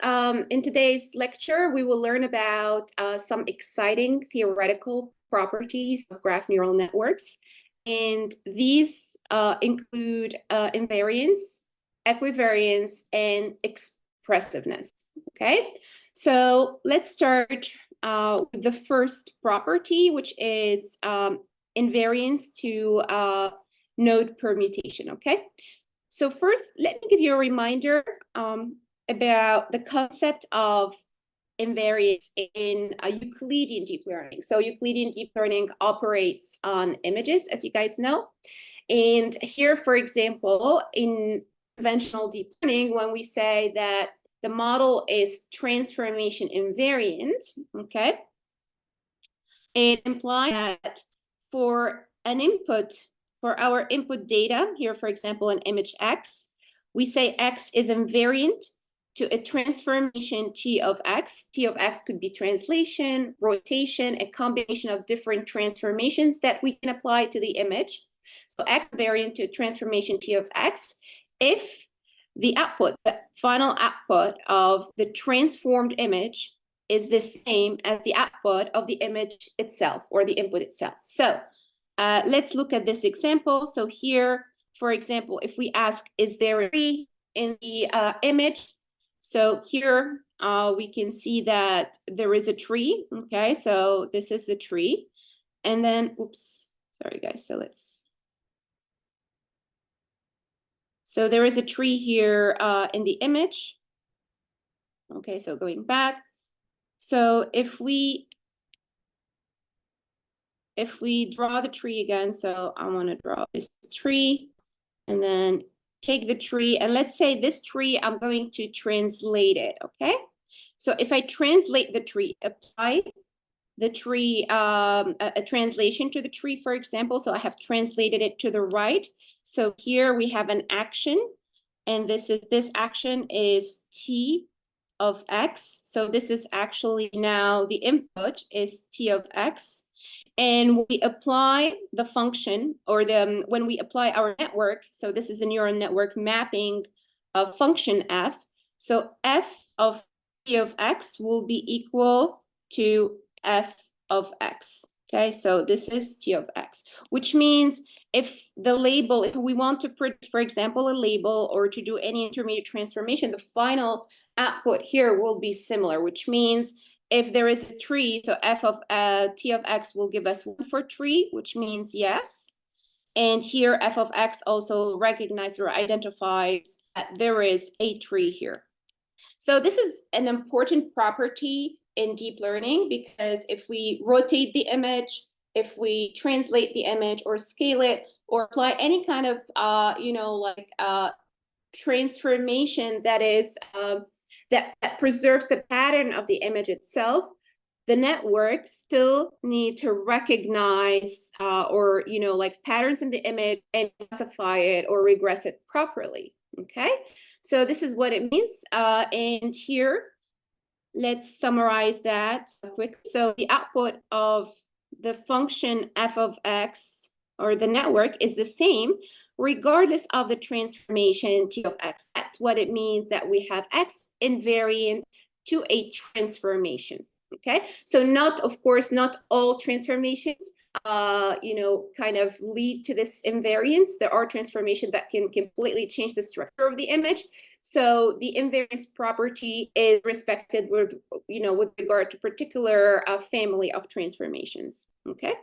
in today's lecture, we will learn about some exciting theoretical properties of graph neural networks. And these include invariance, equivariance, and expressiveness. Okay, so let's start with the first property, which is invariance to node permutation. Okay, so first, let me give you a reminder about the concept of invariance in Euclidean deep learning. So Euclidean deep learning operates on images, as you guys know. And here, for example, in conventional deep learning, when we say that the model is transformation invariant, okay, it implies that for an input, for our input data, here, for example, an image X, we say X is invariant to a transformation T of X. T of X could be translation, rotation, a combination of different transformations that we can apply to the image. So X invariant to a transformation T of X if the output, the final output of the transformed image is the same as the output of the image itself or the input itself. So let's look at this example. So here, for example, if we ask, is there a tree in the image? So here we can see that there is a tree. Okay, so this is the tree. And then, oops, sorry guys, so there is a tree here in the image. Okay, so going back. So if we draw the tree again, so I want to draw this tree and then take the tree, and let's say this tree, I'm going to translate it, okay? So if I translate the tree, apply the tree, a translation to the tree, for example, so I have translated it to the right. So here we have an action, and this action is T of X. So this is actually now the input is T of X. And we apply the function or when we apply our network, so this is the neural network mapping of function f. So f of T of X will be equal to f of X. Okay, so this is T of X, which means if the label, if we want to predict, for example, a label or to do any intermediate transformation, the final output here will be similar, which means if there is a tree, so f of T of X will give us 1 for tree, which means yes. And here f of X also recognizes or identifies that there is a tree here. So this is an important property in deep learning because if we rotate the image, if we translate the image or scale it or apply any kind of, transformation that is that preserves the pattern of the image itself, the network still need to recognize patterns in the image and classify it or regress it properly. Okay, so this is what it means. And here, let's summarize that quickly. So the output of the function f of X or the network is the same regardless of the transformation T of X. That's what it means that we have X invariant to a transformation. Okay, so of course, not all transformations, kind of lead to this invariance. There are transformations that can completely change the structure of the image. So the invariance property is respected with regard to particular family of transformations. Okay.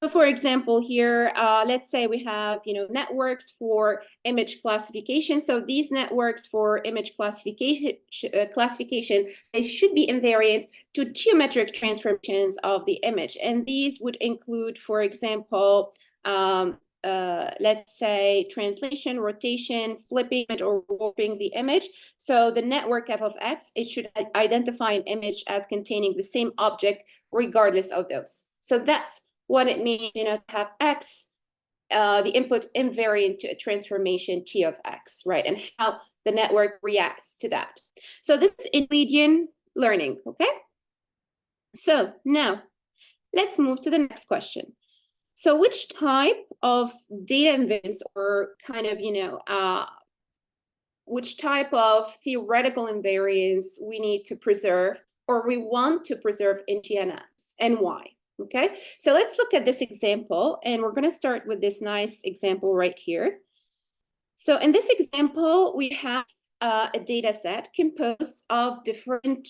So for example, here, let's say we have, networks for image classification. So these networks for image classification, they should be invariant to geometric transformations of the image. And these would include, for example, let's say translation, rotation, flipping or warping the image. So the network f of X, it should identify an image as containing the same object regardless of those. So that's what it means, to have X, the input invariant to a transformation T of X, right? And how the network reacts to that. So this is Euclidean learning, okay? So now let's move to the next question. So which type of data invariance or kind of, which type of theoretical invariance we need to preserve or we want to preserve in GNNs and why. Okay, so let's look at this example, and we're going to start with this nice example right here. So in this example, we have a data set composed of different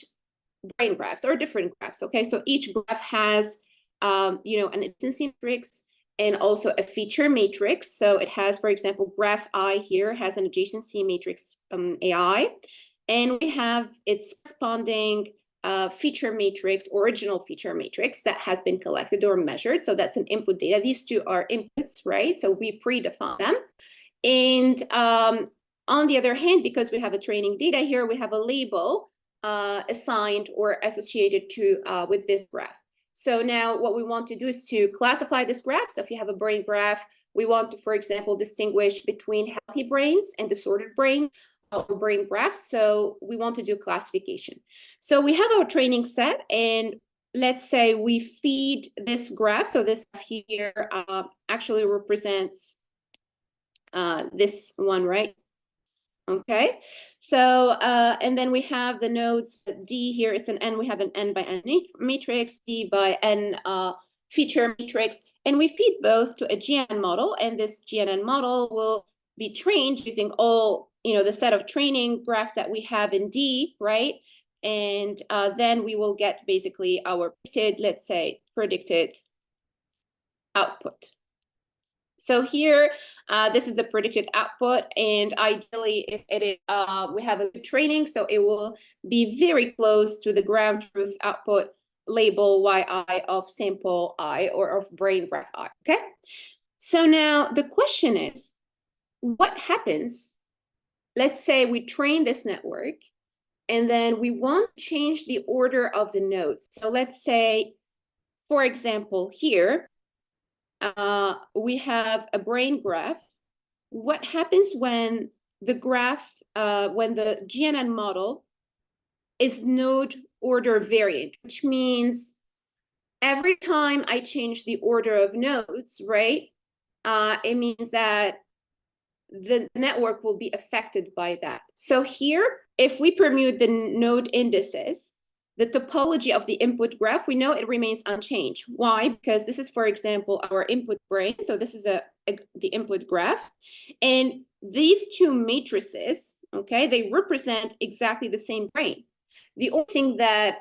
brain graphs or different graphs. Okay, so each graph has, an adjacency matrix and also a feature matrix. So it has, for example, graph I here has an adjacency matrix AI, and we have its corresponding feature matrix, original feature matrix that has been collected or measured. So that's an input data. These two are inputs, right? So we predefine them. And on the other hand, because we have a training data here, we have a label assigned or associated to with this graph. So now what we want to do is to classify this graph. So if you have a brain graph, we want to, for example, distinguish between healthy brains and disordered brain graphs. So we want to do classification. So we have our training set, and let's say we feed this graph. So this here actually represents this one, right? Okay, so and then we have the nodes D here, it's an N, we have an N by N matrix, D by N feature matrix, and we feed both to a GNN model, and this GNN model will be trained using all, the set of training graphs that we have in D, right? And then we will get basically our predicted output. So here, this is the predicted output, and ideally, if it is, we have a good training, so it will be very close to the ground truth output label yi of sample I or of brain graph I. Okay, so now the question is, what happens? Let's say we train this network, and then we want to change the order of the nodes. So let's say, for example, here. We have a brain graph. What happens when the graph, when the GNN model is node order variant, which means every time I change the order of nodes, right, it means that the network will be affected by that. So here, if we permute the node indices, the topology of the input graph, we know it remains unchanged. Why? Because this is, for example, our input brain. So this is the input graph. And these two matrices, okay, they represent exactly the same brain. The only thing that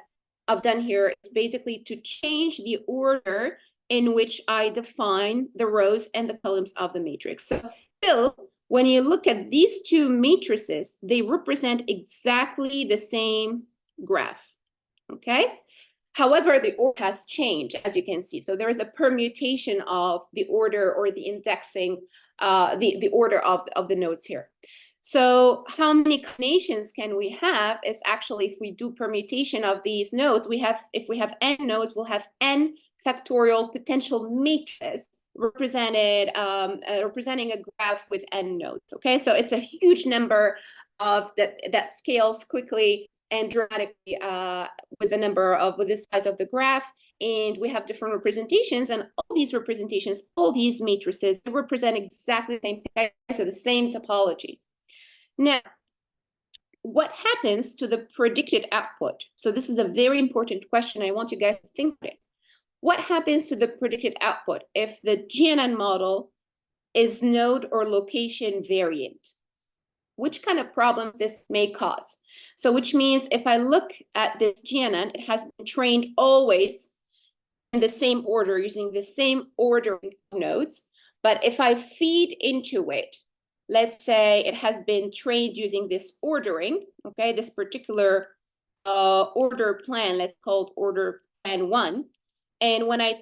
I've done here is basically to change the order in which I define the rows and the columns of the matrix. So still, when you look at these two matrices, they represent exactly the same graph. Okay. However, the order has changed, as you can see. So there is a permutation of the order or the indexing, the order of the nodes here. So how many combinations can we have is actually, if we do permutation of these nodes, if we have n nodes, we'll have n factorial potential matrices representing a graph with n nodes. Okay, so it's a huge number of that scales quickly and dramatically with the size of the graph, and we have different representations, and all these representations, all these matrices, they represent exactly the same thing, so the same topology. Now, what happens to the predicted output? So this is a very important question. I want you guys to think about it. What happens to the predicted output if the GNN model is node or location variant? Which kind of problems this may cause? So which means if I look at this GNN, it has been trained always in the same order, using the same ordering nodes. But if I feed into it, let's say it has been trained using this ordering, okay, this particular order plan, let's call it order plan 1. And when I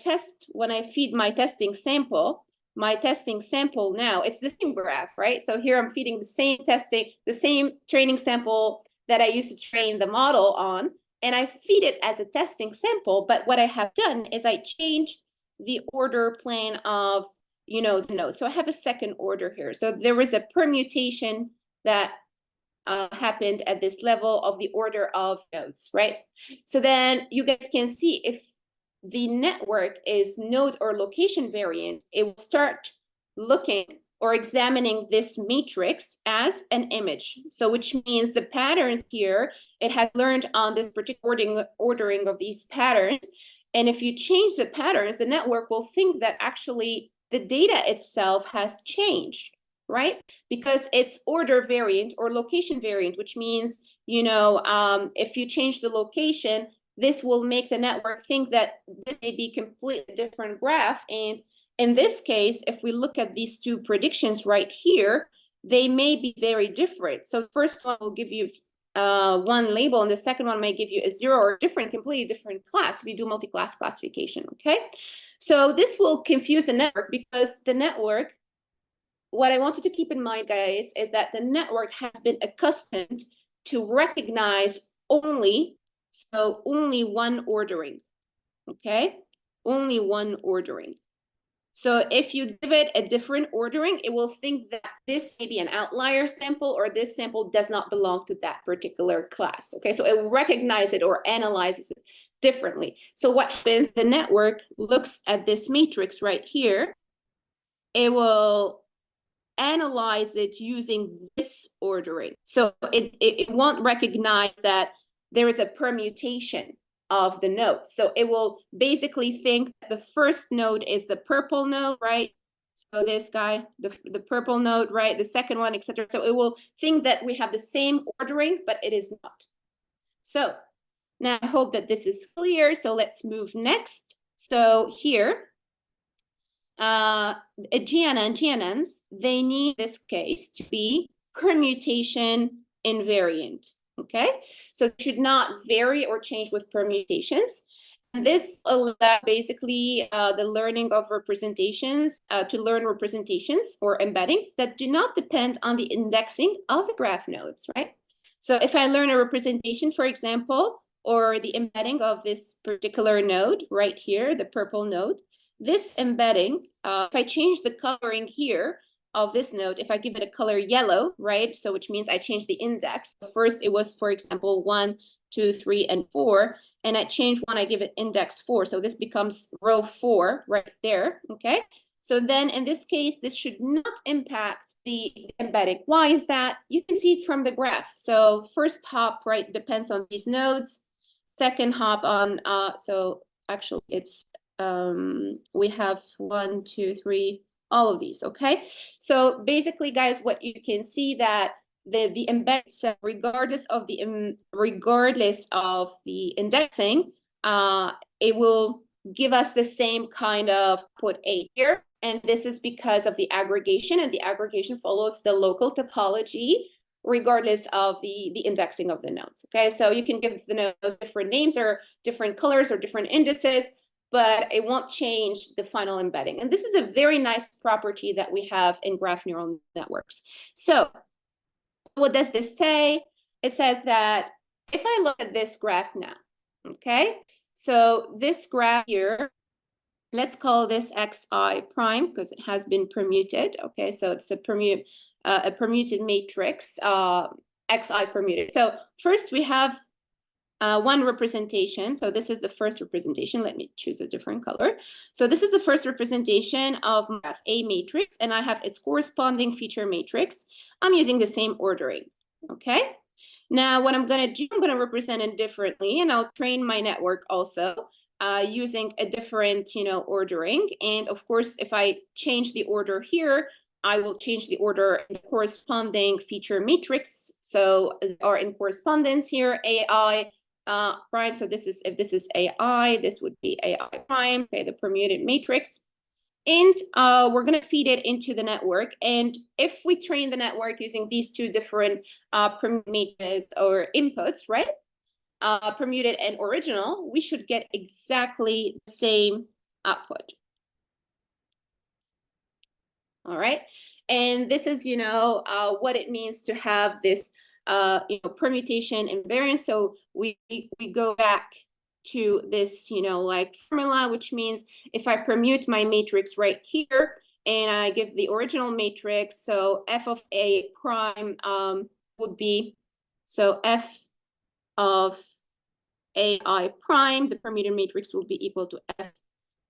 feed my testing sample now, it's the same graph, right? So here I'm feeding the same training sample that I used to train the model on, and I feed it as a testing sample. But what I have done is I change the order plane of, the nodes. So I have a second order here. So there was a permutation that happened at this level of the order of nodes, right? So then you guys can see if the network is node or location variant, it will start looking or examining this matrix as an image. So which means the patterns here, it has learned on this particular ordering of these patterns. And if you change the patterns, the network will think that actually the data itself has changed, right? Because it's order variant or location variant, which means, you know, if you change the location, this will make the network think that this may be a completely different graph. And in this case, if we look at these two predictions right here, they may be very different. So the first one will give you one label, and the second one may give you a 0 or different, completely different class if you do multi-class classification, okay? So this will confuse the network because the network, what I wanted to keep in mind, guys, is that the network has been accustomed to recognize only one ordering, okay? Only one ordering. So if you give it a different ordering, it will think that this may be an outlier sample or this sample does not belong to that particular class. Okay, so it will recognize it or analyzes it differently. So what happens, the network looks at this matrix right here. It will analyze it using this ordering. So it won't recognize that there is a permutation of the nodes. So it will basically think the first node is the purple node, right? So this guy, the purple node, right? The second one, etc. So it will think that we have the same ordering, but it is not. So now I hope that this is clear. So let's move next. So here, GNNs, they need this case to be permutation invariant. Okay, so it should not vary or change with permutations. And this allows basically the learning of representations, to learn representations or embeddings that do not depend on the indexing of the graph nodes, right? So if I learn a representation, for example, or the embedding of this particular node right here, the purple node, this embedding, if I change the coloring here of this node, if I give it a color yellow, right? So which means I change the index. First it was, for example, 1, 2, 3, and 4. And I change 1, I give it index 4. So this becomes row 4 right there, okay? So then in this case, this should not impact the embedding. Why is that? You can see it from the graph. So first hop, right, depends on these nodes. Second hop on, so actually it's, we have 1, 2, 3, all of these, okay? So basically, guys, what you can see that the embedded set, regardless of the indexing, it will give us the same kind of put 8 here. And this is because of the aggregation, and the aggregation follows the local topology regardless of the indexing of the nodes. Okay, so you can give the nodes different names or different colors or different indices, but it won't change the final embedding. And this is a very nice property that we have in graph neural networks. So what does this say? It says that if I look at this graph now, okay, so this graph here, let's call this xi prime because it has been permuted. Okay, so it's a permuted matrix, xi permuted. So first we have one representation. So this is the first representation. Let me choose a different color. So this is the first representation of graph A matrix, and I have its corresponding feature matrix. I'm using the same ordering. Okay. Now what I'm going to do, I'm going to represent it differently, and I'll train my network also using a different, ordering. And of course, if I change the order here, I will change the order in the corresponding feature matrix. So are in correspondence here, AI prime. So this is, if this is AI, this would be AI prime, okay, the permuted matrix. And we're going to feed it into the network. And if we train the network using these two different permutations or inputs, right, permuted and original, we should get exactly the same output. All right. And this is, what it means to have this, permutation invariance. So we go back to this, formula, which means if I permute my matrix right here and I give the original matrix, so f of a prime would be, so f of ai prime, the permuted matrix will be equal to f,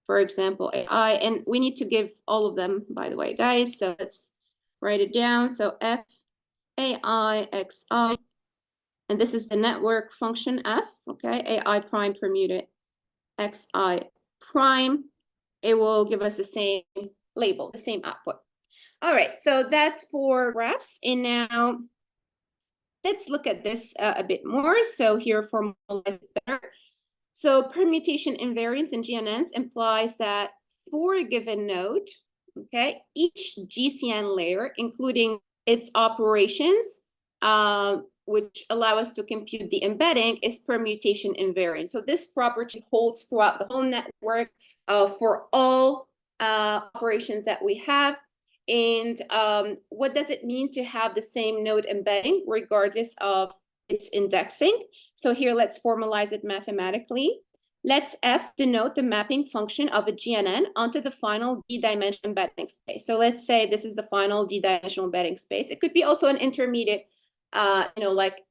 for example, ai, and we need to give all of them, by the way, guys. So let's write it down. So F AI XI, and this is the network function F, okay? AI prime permuted XI prime. It will give us the same label, the same output. All right, so that's for graphs. And now let's look at this a bit more. So here, formalize it better. So permutation invariance in GNNs implies that for a given node, okay, each GCN layer, including its operations, which allow us to compute the embedding, is permutation invariant. So this property holds throughout the whole network for all operations that we have. And what does it mean to have the same node embedding regardless of its indexing? So here, let's formalize it mathematically. Let's F denote the mapping function of a GNN onto the final D-dimensional embedding space. So let's say this is the final D-dimensional embedding space. It could be also an intermediate, like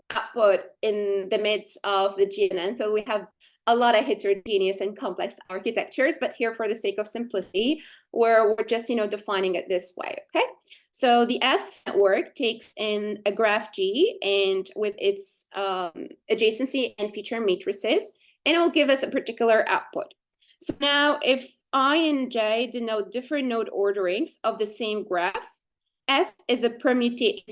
output in the midst of the GNN. So we have a lot of heterogeneous and complex architectures, but here, for the sake of simplicity, we're just, defining it this way, okay? So the F network takes in a graph G and with its adjacency and feature matrices, and it will give us a particular output. So now if I and J denote different node orderings of the same graph, F is a permutation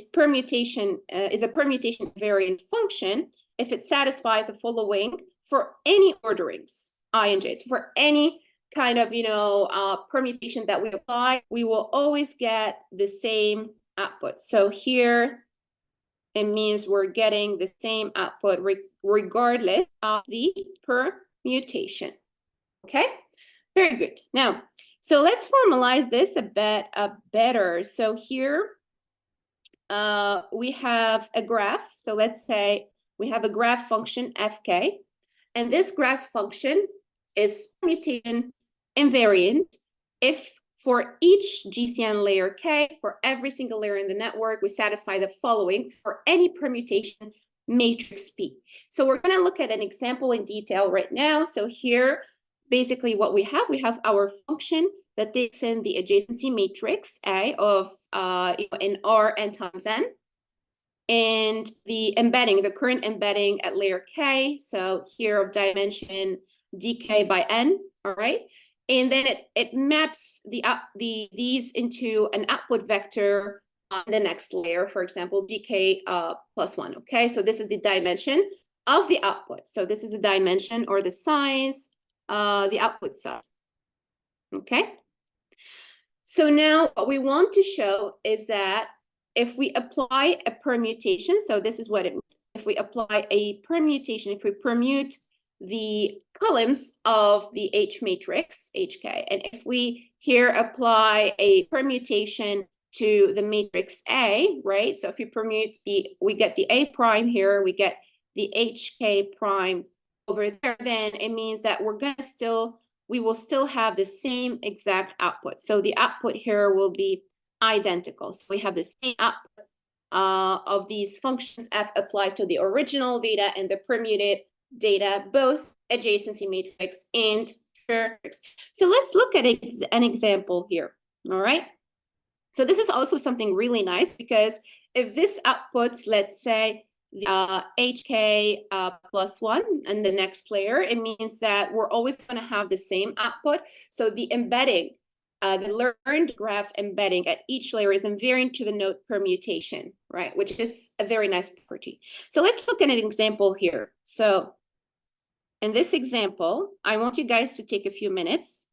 variant function if it satisfies the following for any orderings, I and J. So for any kind of, permutation that we apply, we will always get the same output. So here, it means we're getting the same output regardless of the permutation. Okay, very good. Now, so let's formalize this a bit better. So here, we have a graph. So let's say we have a graph function fk, and this graph function is permutation invariant if for each GCN layer K, for every single layer in the network, we satisfy the following for any permutation matrix P. So we're going to look at an example in detail right now. So here, basically what we have our function that takes in the adjacency matrix A of in R n times n, and the embedding, the current embedding at layer K. So here of dimension dk by n, all right? And then it maps these into an output vector on the next layer, for example, dk plus 1, okay? So this is the dimension of the output. So this is the dimension or the size, the output size, okay? So now what we want to show is that if we apply a permutation, so this is what it means. If we apply a permutation, if we permute the columns of the H matrix, HK, and if we here apply a permutation to the matrix A, right? So if you permute we get the A prime here, we get the HK prime over there, then it means that we will still have the same exact output. So the output here will be identical. So we have the same output of these functions F applied to the original data and the permuted data, both adjacency matrix and matrix. So let's look at an example here, all right? So this is also something really nice, because if this outputs, let's say, HK plus 1 and the next layer, it means that we're always going to have the same output. So the embedding, the learned graph embedding at each layer is invariant to the node permutation, right? Which is a very nice property. So let's look at an example here. So in this example, I want you guys to take a few minutes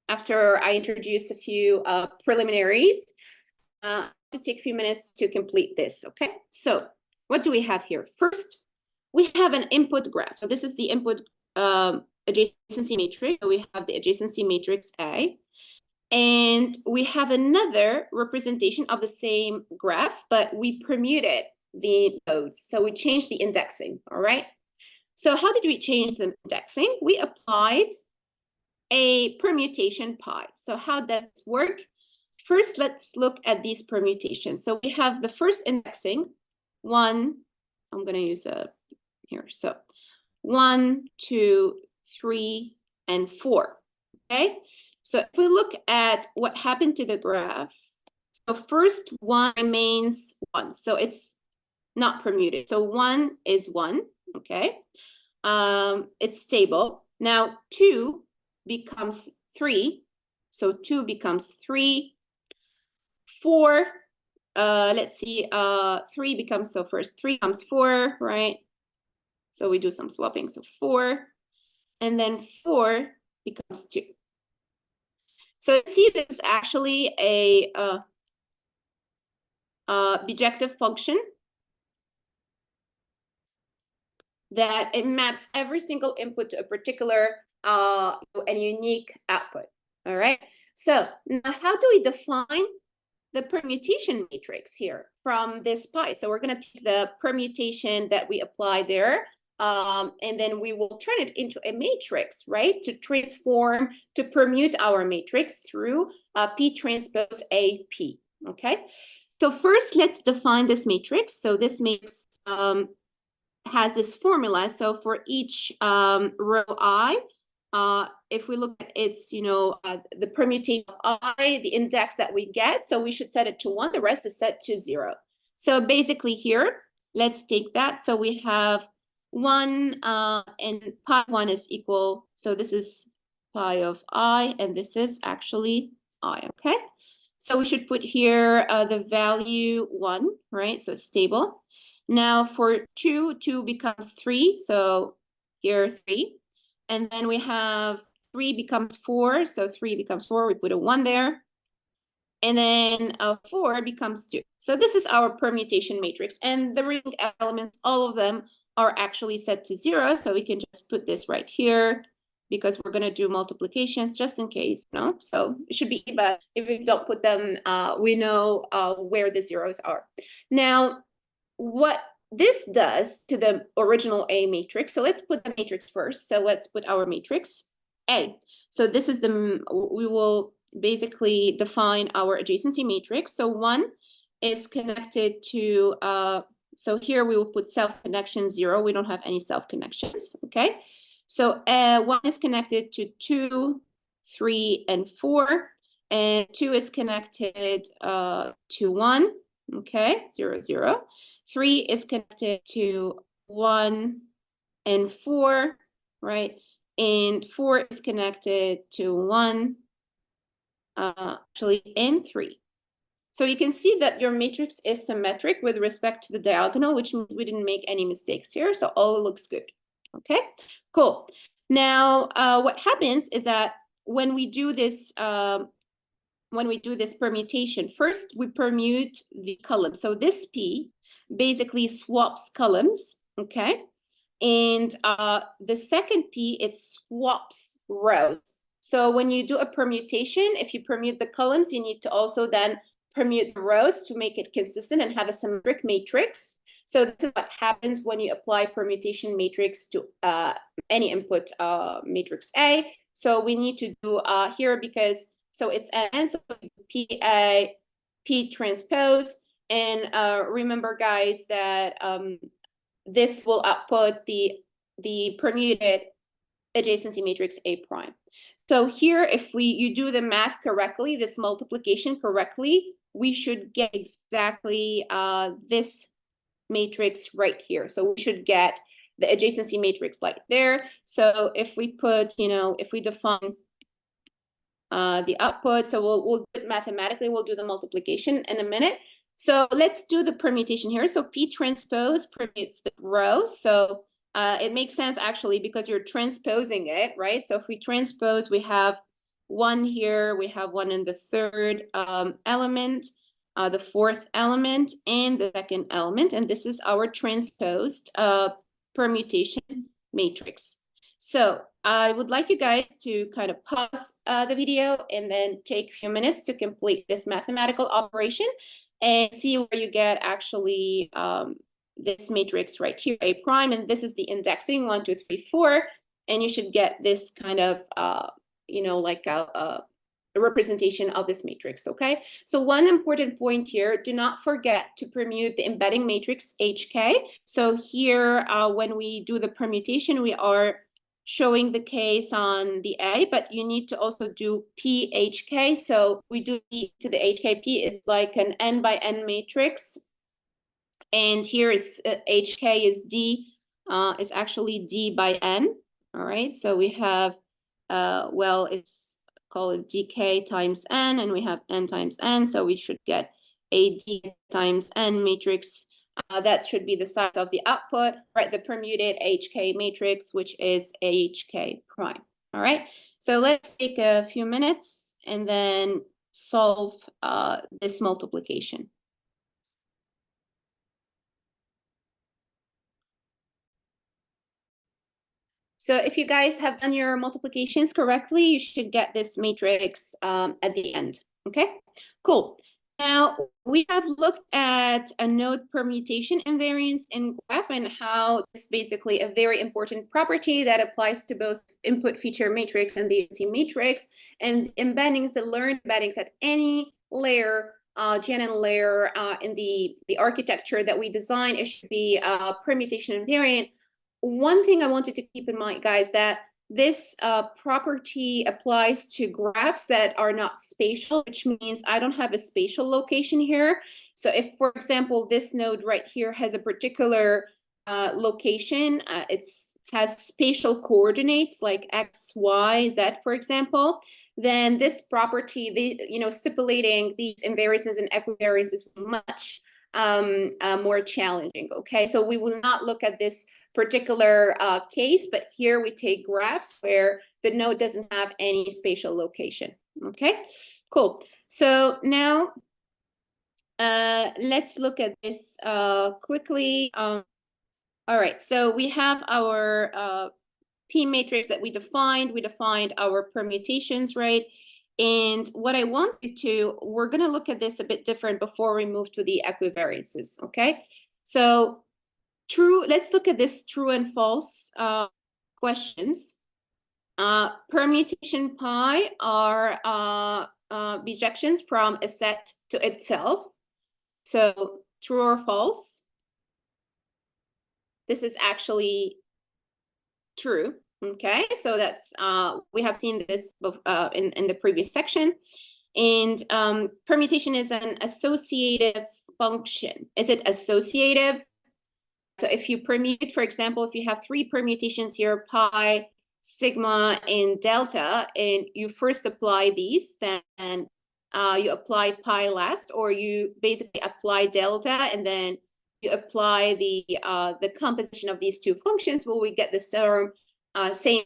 after I introduce a few preliminaries, to take a few minutes to complete this, okay? So what do we have here? First, we have an input graph. So this is the input adjacency matrix. So we have the adjacency matrix A. And we have another representation of the same graph, but we permuted the nodes. So we changed the indexing, all right? So how did we change the indexing? We applied a permutation pi. So how does this work? First, let's look at these permutations. So we have the first indexing, 1, I'm going to use here. So 1, 2, 3, and 4, okay? So if we look at what happened to the graph, So first one remains 1. So it's not permuted. So 1 is 1, okay? It's stable. Now 2 becomes 3. So 2 becomes 3. 4, let's see, 3 becomes, so first 3 becomes 4, right? So we do some swapping, so 4. And then 4 becomes 2. So see, this is actually a bijective function that it maps every single input to a particular and unique output. All right. So now how do we define the permutation matrix here from this pi? So we're going to take the permutation that we apply there, and then we will turn it into a matrix, right? To transform, to permute our matrix through P transpose AP. Okay. So first, let's define this matrix. So this matrix has this formula. So for each row I, if we look at its, the permutation of I, the index that we get, so we should set it to 1. The rest is set to 0. So basically here, let's take that. So we have 1 and pi 1 is equal. So this is pi of I, and this is actually I, okay? So we should put here the value 1, right? So it's stable. Now for 2, 2 becomes 3. So here 3. And then we have 3 becomes 4. So 3 becomes 4. We put a 1 there. And then 4 becomes 2. So this is our permutation matrix. And the ring elements, all of them are actually set to 0. So we can just put this right here because we're going to do multiplications just in case, no? So it should be, but if we don't put them, we know where the zeros are. Now, what this does to the original A matrix, so let's put the matrix first. So let's put our matrix A. So this is we will basically define our adjacency matrix. So 1 is connected to, so here we will put self-connection 0. We don't have any self-connections, okay? So 1 is connected to 2, 3, and 4. And 2 is connected to 1, okay, 0, 0. 3 is connected to 1 and 4, right? And 4 is connected to 1, actually, and 3. So you can see that your matrix is symmetric with respect to the diagonal, which means we didn't make any mistakes here. So all looks good. Okay, cool. Now, what happens is that when we do this, permutation, first we permute the column. So this P basically swaps columns, okay? And the second P, it swaps rows. So when you do a permutation, if you permute the columns, you need to also then permute the rows to make it consistent and have a symmetric matrix. So this is what happens when you apply permutation matrix to any input matrix A. So we need to do here because, so it's N, so PA, P transpose. And remember, guys, that this will output the permuted adjacency matrix A prime. So here, if you do the math correctly, this multiplication correctly, we should get exactly this matrix right here. So we should get the adjacency matrix right there. So if we put, if we define the output, so we'll do it mathematically, we'll do the multiplication in a minute. So let's do the permutation here. So P transpose permutes the row. So it makes sense actually because you're transposing it, right? So if we transpose, we have 1 here, we have 1 in the third element, the fourth element, and the second element. And this is our transposed permutation matrix. So I would like you guys to kind of pause the video and then take a few minutes to complete this mathematical operation and see where you get actually this matrix right here, A prime, and this is the indexing 1, 2, 3, 4, and you should get this kind of, like a representation of this matrix, okay? So one important point here, do not forget to permute the embedding matrix HK. So here, when we do the permutation, we are showing the case on the A, but you need to also do PHK. So we do E to the HKP is like an n by n matrix. And here is HK is D, is actually D by N. All right, so we have, well, it's called DK times N, and we have N times N. So we should get a D times N matrix. That should be the size of the output, right? The permuted HK matrix, which is HK prime. All right, so let's take a few minutes and then solve this multiplication. So if you guys have done your multiplications correctly, you should get this matrix at the end. Okay, cool. Now we have looked at a node permutation invariance in graph and how it's basically a very important property that applies to both input feature matrix and the UC matrix, and embeddings, the learned embeddings at any layer, GNN layer in the architecture that we design, it should be permutation invariant. One thing I wanted to keep in mind, guys, that this property applies to graphs that are not spatial, which means I don't have a spatial location here. So if, for example, this node right here has a particular location, it has spatial coordinates like X, Y, Z, for example, then this property, stipulating these invariances and equivariances is much more challenging. Okay, so we will not look at this particular case, but here we take graphs where the node doesn't have any spatial location. Okay, cool. So now let's look at this quickly. All right, so we have our P matrix that we defined. We defined our permutations, right? And what I want you to, we're going to look at this a bit different before we move to the equivariances. Okay, so true, let's look at this true and false questions. Permutation pi are bijections from a set to itself. So true or false? This is actually true. Okay, so that's we have seen this in the previous section. And permutation is an associative function. Is it associative? So if you permute, for example, if you have three permutations here, pi, sigma, and delta, and you first apply these, then you apply pi last, or you basically apply delta, and then you apply the composition of these two functions, well, we get the same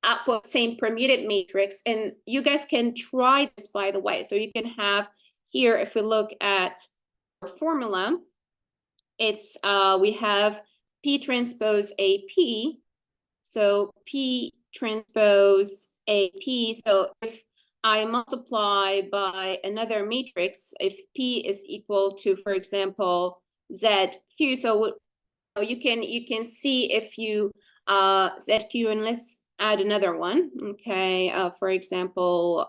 output, same permuted matrix. And you guys can try this, by the way. So you can have here, if we look at our formula, it's we have P transpose AP. So P transpose AP. So if I multiply by another matrix, if P is equal to, for example, ZQ, so you can see if you ZQ, and let's add another one. Okay, for example,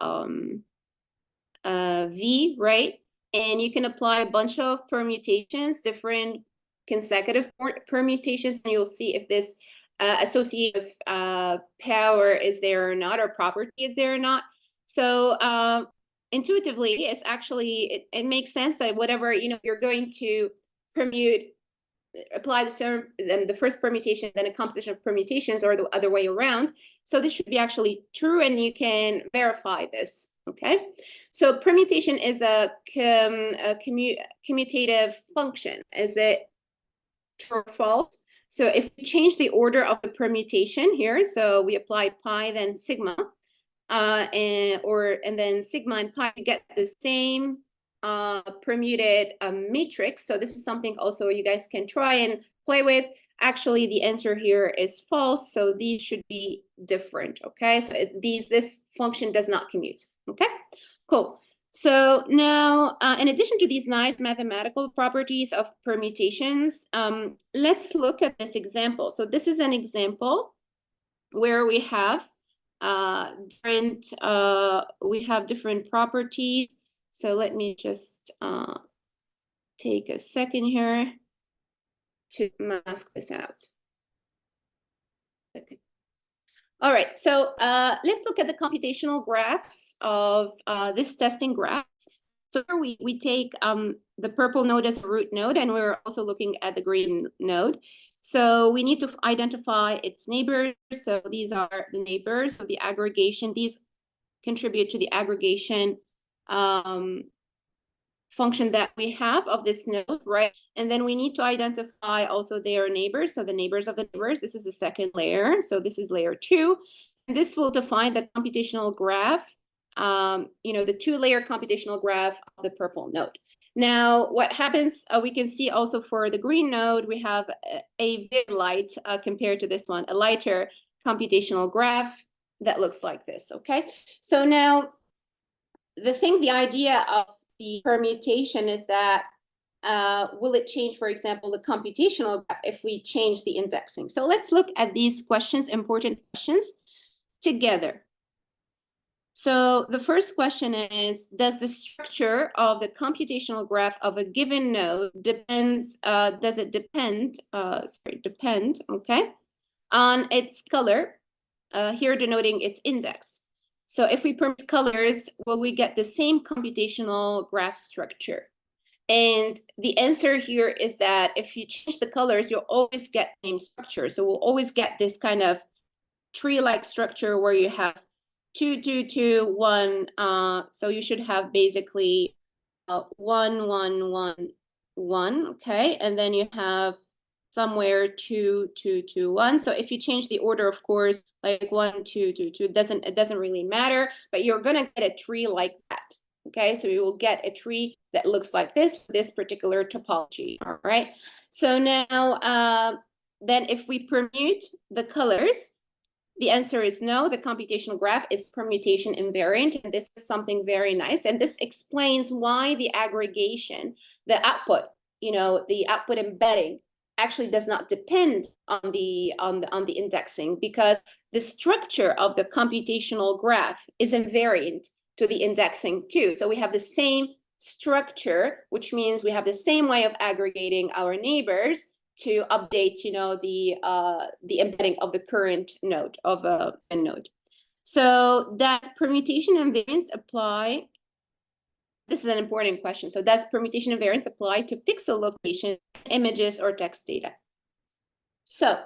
V, right? And you can apply a bunch of permutations, different consecutive permutations, and you'll see if this associative power is there or not, or property is there or not. So intuitively, it's actually, it makes sense that whatever, you're going to permute, apply the first permutation, then a composition of permutations, or the other way around. So this should be actually true, and you can verify this. Okay, so permutation is a commutative function. Is it true or false? So if we change the order of the permutation here, so we apply pi, then sigma, and then sigma and pi, we get the same permuted matrix. So this is something also you guys can try and play with. Actually, the answer here is false, so these should be different. Okay, so this function does not commute. Okay, cool. So now, in addition to these nice mathematical properties of permutations, let's look at this example. So this is an example where we have different properties. So let me just take a second here to mask this out. Okay. All right, so let's look at the computational graphs of this testing graph. So here we take the purple node as a root node, and we're also looking at the green node. So we need to identify its neighbors. So these are the neighbors of the aggregation. These contribute to the aggregation function that we have of this node, right? And then we need to identify also their neighbors. So the neighbors of the neighbors, this is the second layer. So this is layer 2. And this will define the computational graph, the 2-layer computational graph of the purple node. Now, what happens, we can see also for the green node, we have a very light compared to this one, a lighter computational graph that looks like this, okay? So now, the idea of the permutation is that will it change, for example, the computational graph if we change the indexing? So let's look at these questions, important questions, together. So the first question is, does the structure of the computational graph of a given node depend, okay, on its color, here denoting its index? So if we permute colors, will we get the same computational graph structure? And the answer here is that if you change the colors, you'll always get the same structure. So we'll always get this kind of tree-like structure where you have 2, 2, 2, 1. So you should have basically 1, 1, 1, 1. Okay, and then you have somewhere 2, 2, 2, 1. So if you change the order, of course, like 1, 2, 2, 2, it doesn't really matter, but you're gonna get a tree like that. Okay, so you will get a tree that looks like this particular topology. All right. So now, then if we permute the colors, the answer is no. The computational graph is permutation invariant, and this is something very nice. And this explains why the aggregation, the output, the output embedding, actually does not depend on the indexing, because the structure of the computational graph is invariant to the indexing too. So we have the same structure, which means we have the same way of aggregating our neighbors to update, the embedding of the current node of a node. So does permutation invariance apply? This is an important question. So does permutation invariance apply to pixel location, images, or text data? So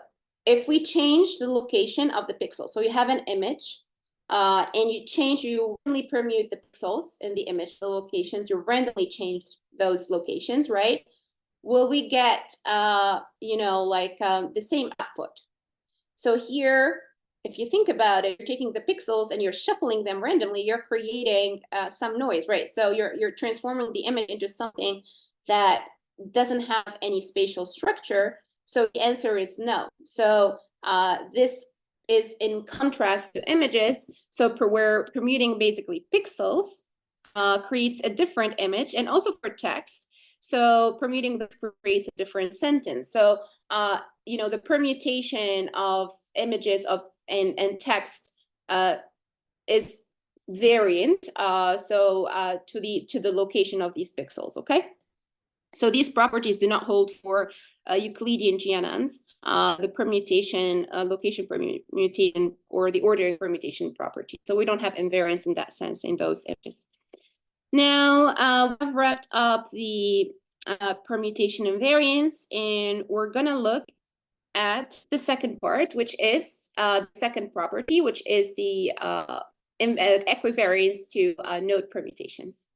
if we change the location of the pixel, so you have an image, and you randomly permute the pixels in the image, the locations, you randomly change those locations, right? Will we get, the same output? So here, if you think about it, you're taking the pixels and you're shuffling them randomly, you're creating some noise, right? So you're transforming the image into something that doesn't have any spatial structure. So the answer is no. So this is in contrast to images. So we're permuting basically pixels creates a different image, and also for text. So permuting this creates a different sentence. So the permutation of images and text is variant. To the location of these pixels. Okay. So these properties do not hold for Euclidean GNNs. The permutation, location permutation, or the ordering permutation property. So we don't have invariance in that sense in those images. Now, we've wrapped up the permutation invariance, and we're going to look at the second part, which is the second property, which is the equivariance to node permutations.